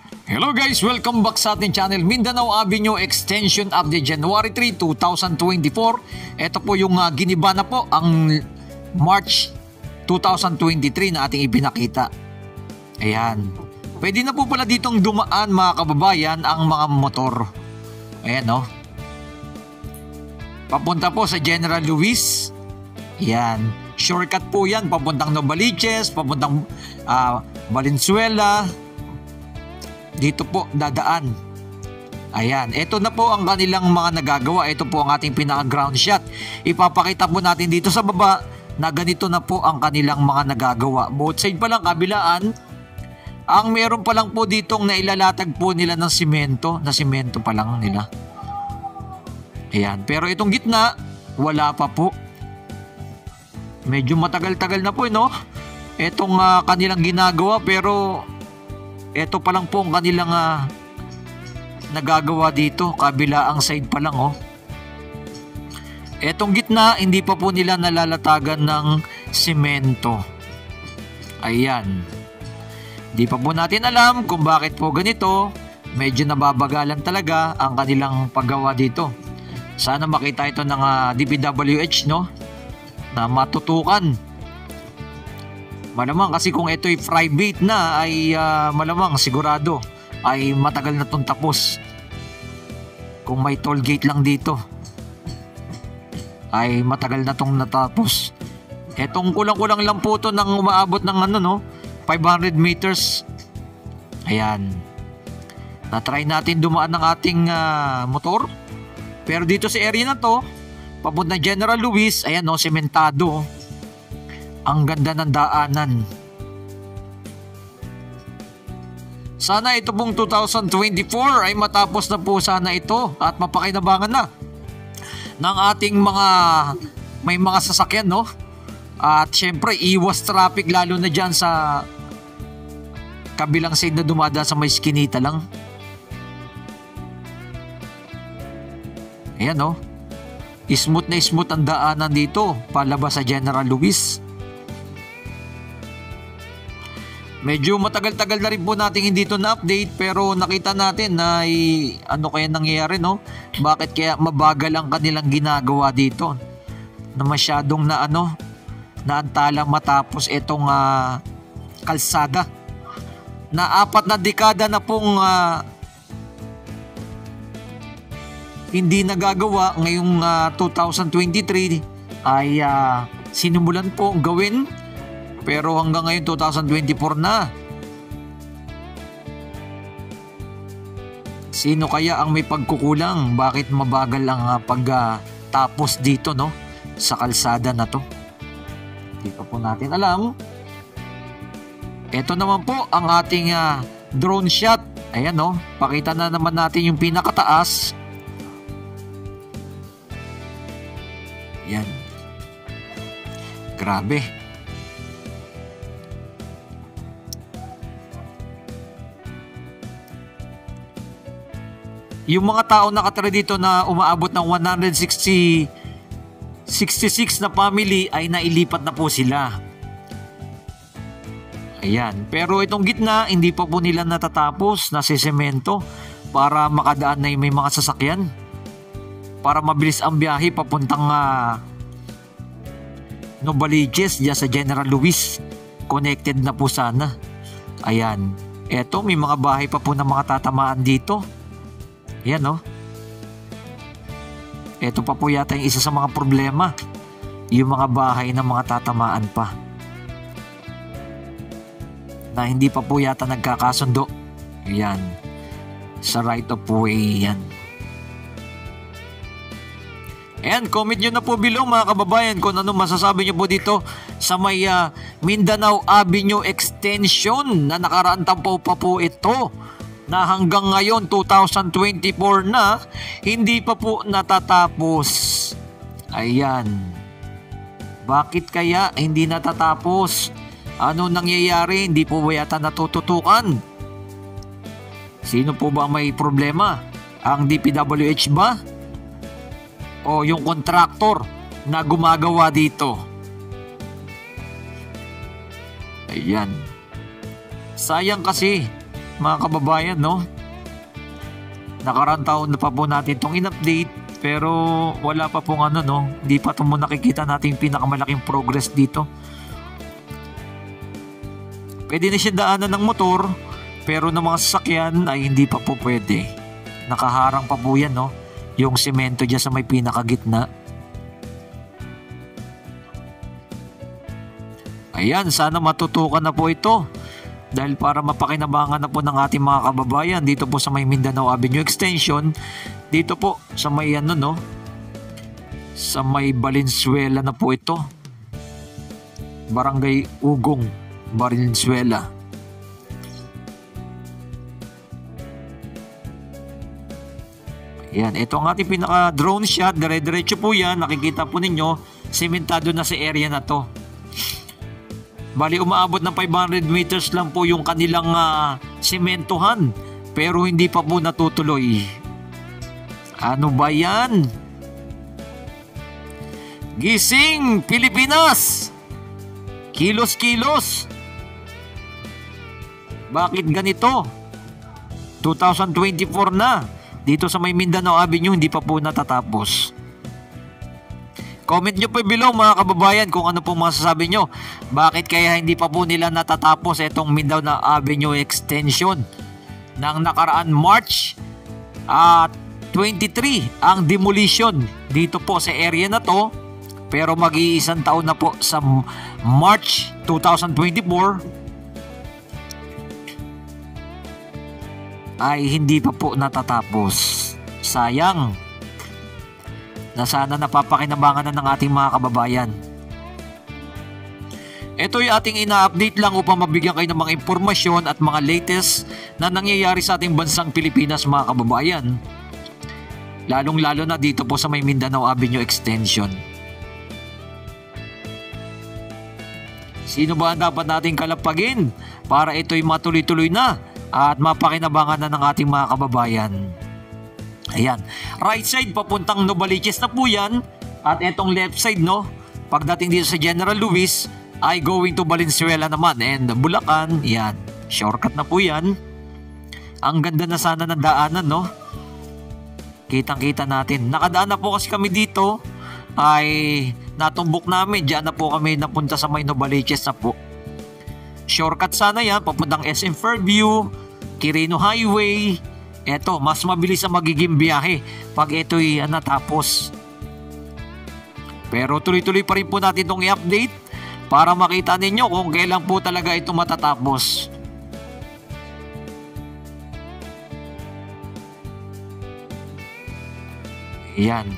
Hello guys! Welcome back sa ating channel Mindanao Avenue Extension Update January 3, 2024. Ito po yung giniba na po ang March 2023 na ating ipinakita. Ayan. Pwede na po pala ditong dumaan mga kababayan ang mga motor. Ayan no. Papunta po sa General Luis. Ayan. Shortcut po yan. Papuntang Novaliches, papuntang Valenzuela. Dito po dadaan. Ayan, ito na po ang kanilang mga nagagawa. Ito po ang ating pinaka-ground shot. Ipapakita po natin dito sa baba na ganito na po ang kanilang mga nagagawa. Both side pa lang, kabilaan. Ang meron pa lang po ditong nailalatag po nila ng simento. Na simento pa lang nila. Ayan, pero itong gitna, wala pa po. Medyo matagal-tagal na po, no? Itong kanilang ginagawa, pero ito pa lang po ang kanilang nagagawa dito. Kabila ang side pa lang oh. Etong gitna hindi pa po nila nalalatagan ng simento. Ayan. Di pa po natin alam kung bakit po ganito. Medyo nababagalan talaga ang kanilang paggawa dito. Sana makita ito ng DPWH no, na matutukan. Malamang kasi kung ito'y private na ay malamang sigurado ay matagal na itong tapos. Kung may toll gate lang dito ay matagal na itong natapos. Etong kulang-kulang lang po ito nang umaabot ng 500 meters. Ayan. Na-try natin dumaan ng ating motor. Pero dito sa area na to, papunta General Luis, ayan no, sementado. Ang ganda ng daanan. Sana ito pong 2024 ay matapos na po sana ito at mapakinabangan na ng ating may mga sasakyan no. At syempre iwas traffic lalo na dyan sa kabilang side na dumadaan sa may skinita lang. Ayan no. Smooth na smooth ang daanan dito palabas sa General Luis. Medyo matagal-tagal na rin po natin hindi ito na-update pero nakita natin na ano kaya nangyayari no? Bakit kaya mabagal ang kanilang ginagawa dito? Na masyadong naantala matapos itong kalsada. Na 4 na dekada na pong hindi nagagawa ngayong 2023 ay sinimulan po gawin. Pero hanggang ngayon 2024 na. Sino kaya ang may pagkukulang? Bakit mabagal ang pagtapos dito no? Sa kalsada na to? Hindi pa po natin alam. Ito naman po ang ating drone shot. Ayan no. Pakita na naman natin yung pinakataas. Yan. Grabe. Yung mga tao nakatira dito na umaabot ng 66 na family ay nailipat na po sila. Ayan. Pero itong gitna, hindi pa po nila natatapos na sisemento para makadaan na yung may mga sasakyan. Para mabilis ang biyahe papuntang Novaliches dyan sa General Luis. Connected na po sana. Ayan. Eto, may mga bahay pa po na mga tatamaan dito. Yan no. Ito pa po yata yung isa sa mga problema. Yung mga bahay na mga tatamaan pa. Na hindi pa po yata nagkakasundo. Yan. Sa right of way yan. Ayan, comment nyo na po below mga kababayan kung ano masasabi nyo po dito sa may Mindanao Avenue Extension na nakaraan tampaw pa po ito. Na hanggang ngayon 2024 na hindi pa po natatapos. Ayan. Bakit kaya hindi natatapos? Ano nangyayari? Hindi po ba yata natututukan? Sino po ba may problema? Ang DPWH ba? O yung kontraktor na gumagawa dito? Ayan. Sayang kasi mga kababayan, no? Nakarang taon na pa po natin itong in-update, pero wala pa pong ano, no? Hindi pa ito mo nakikita natin yung pinakamalaking progress dito. Pwede na siya daanan ng motor, pero ng mga sasakyan ay hindi pa po pwede. Nakaharang pa po yan, no? Yung semento dyan sa may pinakagitna. Ayan, sana matutukan na po ito. Dahil para mapakinabangan na po ng ating mga kababayan dito po sa may Mindanao Avenue Extension, dito po sa may ano, no, sa may Valenzuela na po ito, Barangay Ugong, Valenzuela. Ayan, ito ang ating pinaka drone shot, dire-diretso po yan, nakikita po ninyo, sementado na sa area na to. Bali, umaabot ng 500 meters lang po yung kanilang sementohan. Pero hindi pa po natutuloy. Ano ba yan? Gising, Pilipinas! Kilos-kilos! Bakit ganito? 2024 na. Dito sa may Mindanao Avenue, hindi pa po natatapos. Comment nyo po below mga kababayan kung ano po masasabi nyo. Bakit kaya hindi pa po nila natatapos itong Mindanao Avenue Extension ng nakaraan March 23 ang demolition dito po sa area na to. Pero mag-iisang taon na po sa March 2024 ay hindi pa po natatapos. Sayang. Na sana napapakinabangan na ng ating mga kababayan. Ito yung ating ina-update lang upang mabigyan kayo ng mga impormasyon at mga latest na nangyayari sa ating bansang Pilipinas, mga kababayan. Lalong-lalo na dito po sa may Mindanao Avenue Extension. Sino ba ang dapat nating kalapagin para ito'y matuloy-tuloy na at mapakinabangan na ng ating mga kababayan? Ayan, right side papuntang Novaliches na po yan. At etong left side, no, pagdating dito sa General Luis ay going to Valenzuela naman. And Bulacan, yan, shortcut na po yan. Ang ganda na sana ng daanan, no. Kitang-kita natin. Nakadaan na po kasi kami dito, ay natumbok namin. Diyan na po kami napunta sa may Novaliches na po. Shortcut sana yan, papuntang SM Fairview, Quirino Highway. Eto, mas mabilis ang magiging biyahe pag ito'y natapos. Pero tuloy-tuloy pa rin po natin itong i-update para makita ninyo kung kailan po talaga ito matatapos. Ayan.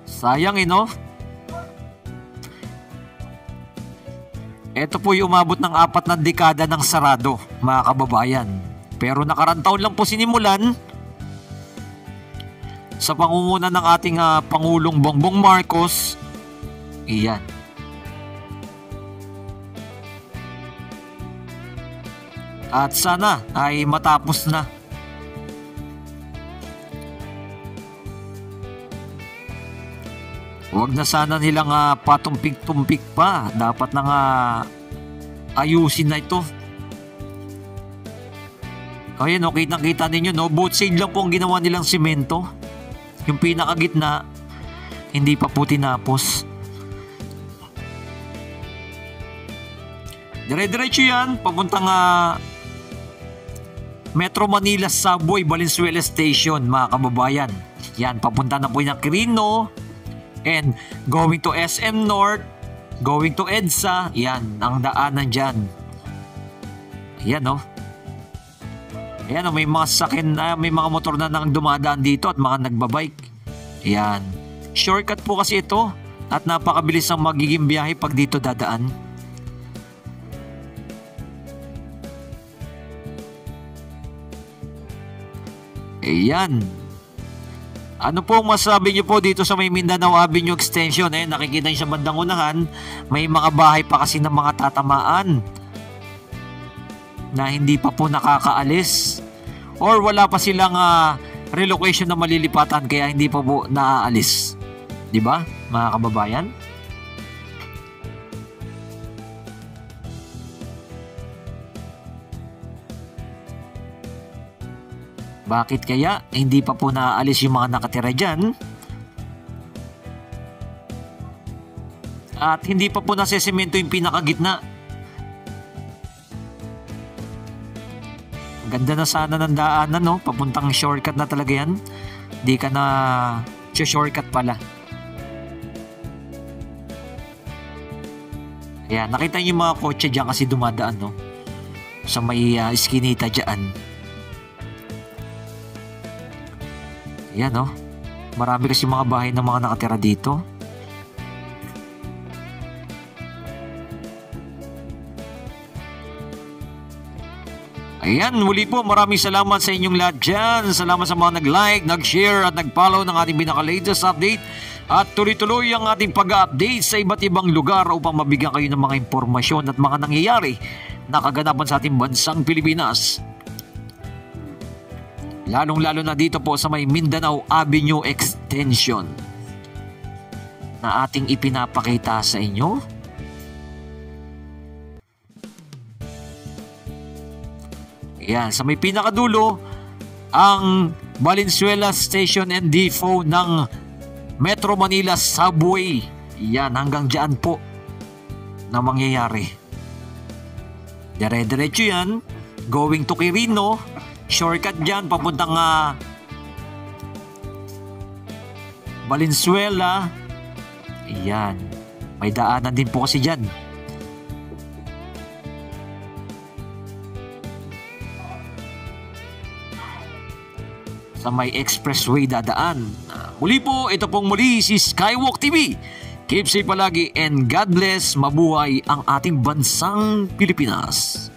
Sayang no? Ito po yung umabot ng 4 na dekada ng sarado, mga kababayan. Pero nakarang taon lang po sinimulan sa pangunguna ng ating Pangulong Bongbong Marcos. Iyan. At sana ay matapos na. Huwag na sana nilang patumpik-tumpik pa. Dapat na ayusin na ito. Ayan, kitang-kita ninyo, no? Both side lang po ang ginawa nilang simento. Yung pinakagitna, hindi pa po tinapos. Dire-diretso yan, papuntang Metro Manila Subway, Valenzuela Station, mga kababayan. Yan, papunta na po yung Quirino. And going to SM North, going to EDSA, yan, ang daanan dyan. Ayan, no? Ayan, no, may mga sakin, may mga motor na nang dumadaan dito at mga nagbabike. Ayan. Shortcut po kasi ito at napakabilis ang magiging biyahe pag dito dadaan. Ayan. Ano po masasabi niyo po dito sa may Mindanao Avenue Extension? Nakikita niyo sa bandang unahan, may mga bahay pa kasi ng mga tatamaan na hindi pa po nakakaalis or wala pa silang relocation na malilipatan kaya hindi pa po naaalis. Di ba, mga kababayan? Bakit kaya hindi pa po naaalis yung mga nakatira dyan? At hindi pa po nasesemento yung pinakagitna. Ganda na sana ng daanan, no? Papuntang shortcut na talaga yan. Di ka na shortcut pala. Ayan, nakita niyo yung mga kotse dyan kasi dumadaan, no? Sa may iskinita dyan. Ayan, no? Marami kasi mga bahay ng mga nakatira dito. Ayan, muli po maraming salamat sa inyong lahat dyan. Salamat sa mga nag-like, nag-share at nag-follow ng ating pinaka-latest update. At tuloy-tuloy ang ating pag-update sa iba't ibang lugar upang mabigyan kayo ng mga impormasyon at mga nangyayari na kaganapan sa ating bansang Pilipinas. Lalong-lalo na dito po sa may Mindanao Avenue Extension na ating ipinapakita sa inyo. Ayan, sa may pinakadulo, ang Valenzuela Station and Depot ng Metro Manila Subway. Yan, hanggang dyan po na mangyayari. Dire-diretso yan, going to Quirino, shortcut dyan, papuntang Valenzuela. Ayan, may daanan din po kasi dyan. Sa may expressway dadaan. Muli po, ito pong muli si Skywalk TV. Keep safe palagi and God bless. Mabuhay ang ating bansang Pilipinas.